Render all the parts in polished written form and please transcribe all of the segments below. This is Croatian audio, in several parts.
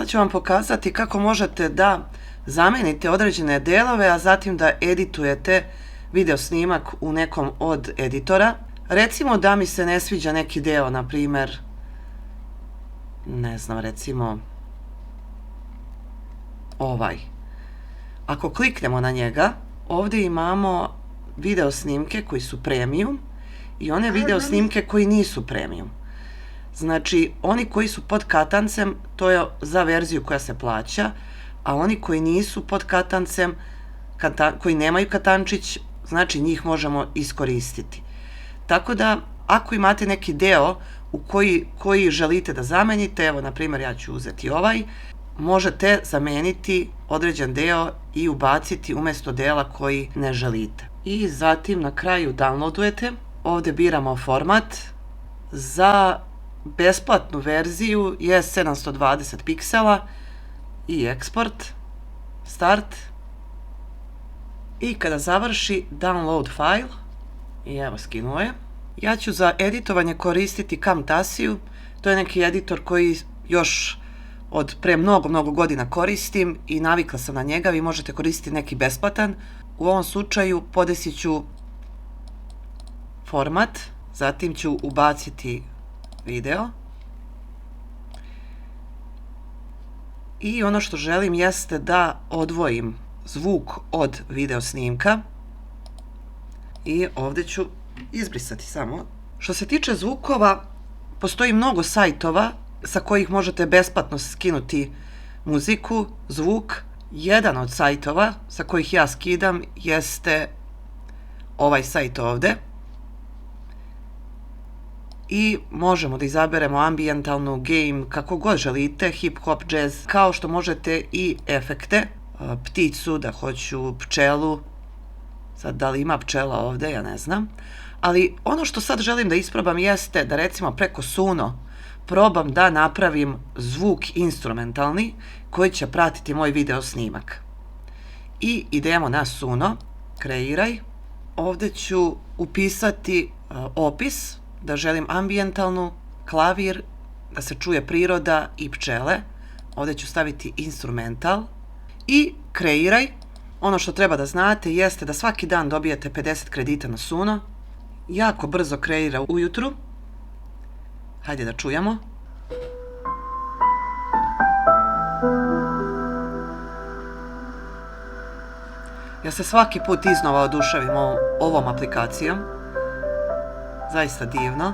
Sada ću vam pokazati kako možete da zamenite određene delove, a zatim da editujete video snimak u nekom od editora. Recimo da mi se ne sviđa neki deo, na primjer, ne znam, recimo ovaj. Ako kliknemo na njega, ovdje imamo video snimke koji su premium i one video snimke koji nisu premium. Znači, oni koji su pod katancem, to je za verziju koja se plaća, a oni koji nisu pod katancem, koji nemaju katančić, znači njih možemo iskoristiti. Tako da, ako imate neki deo u koji želite da zamenite, evo, na primjer, ja ću uzeti ovaj, možete zameniti određen deo i ubaciti umjesto dela koji ne želite. I zatim na kraju downloadujete, ovdje biramo format, za besplatnu verziju je 720 piksela i eksport, start, i kada završi download file, i evo skinuo je. Ja ću za editovanje koristiti Camtasiu, to je neki editor koji još od pre mnogo godina koristim i navikla sam na njega. Vi možete koristiti neki besplatan. U ovom slučaju podesit ću format, zatim ću ubaciti video i ono što želim jeste da odvojim zvuk od video snimka i ovdje ću izbrisati samo. Što se tiče zvukova, postoji mnogo sajtova sa kojih možete besplatno skinuti muziku, zvuk. Jedan od sajtova sa kojih ja skidam jeste ovaj sajt ovdje. I možemo da izaberemo ambijentalnu, game, kako god želite, hip hop, jazz, kao što možete i efekte, pticu, da hoću pčelu, sad da li ima pčela ovdje, ja ne znam, ali ono što sad želim da isprobam jeste da recimo preko Suno probam da napravim zvuk instrumentalni koji će pratiti moj video snimak. I idemo na Suno, kreiraj, ovdje ću upisati opis, da želim ambijentalnu, klavir, da se čuje priroda i pčele. Ovdje ću staviti instrumental i kreiraj. Ono što treba da znate jeste da svaki dan dobijete 50 kredita na Suno. Jako brzo kreira ujutru. Hajde da čujemo. Ja se svaki put iznova oduševim ovom aplikacijom. Zaista divno.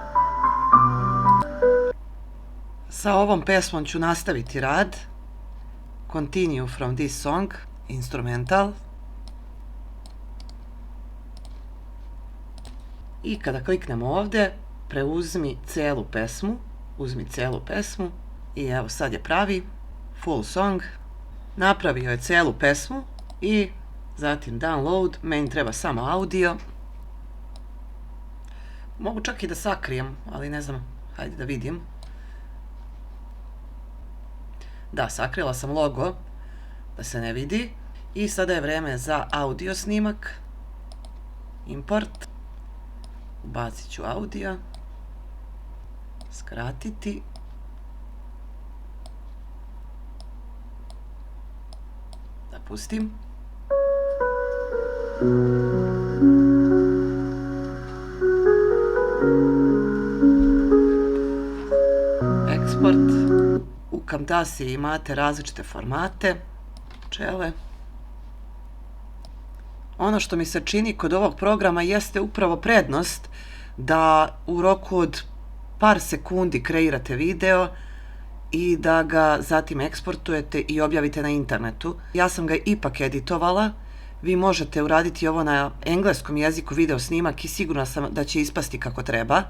Sa ovom pesmom ću nastaviti rad. Continue from this song, instrumental. I kada kliknemo ovdje, preuzmi celu pesmu, uzmi celu pesmu i evo sad je pravi, full song. Napravio je celu pesmu i zatim download, meni treba samo audio. Mogu čak i da sakrijem, ali ne znam, hajde da vidim. Da, sakrila sam logo, da se ne vidi. I sada je vreme za audio snimak. Import. Ubacit ću audio. Skratiti. Da pustim. Eksport. U Camtasiji imate različite formate, pčele. Ono što mi se čini kod ovog programa jeste upravo prednost da u roku od par sekundi kreirate video i da ga zatim eksportujete i objavite na internetu. Ja sam ga ipak editovala. Vi možete uraditi ovo na engleskom jeziku video snimak i sigurna sam da će ispasti kako treba.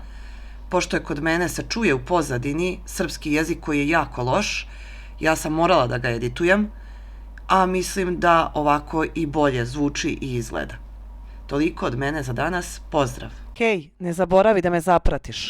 Pošto je kod mene se čuje u pozadini srpski jezik koji je jako loš, ja sam morala da ga editujem, a mislim da ovako i bolje zvuči i izgleda. Toliko od mene za danas, pozdrav! Hej, ne zaboravi da me zapratiš.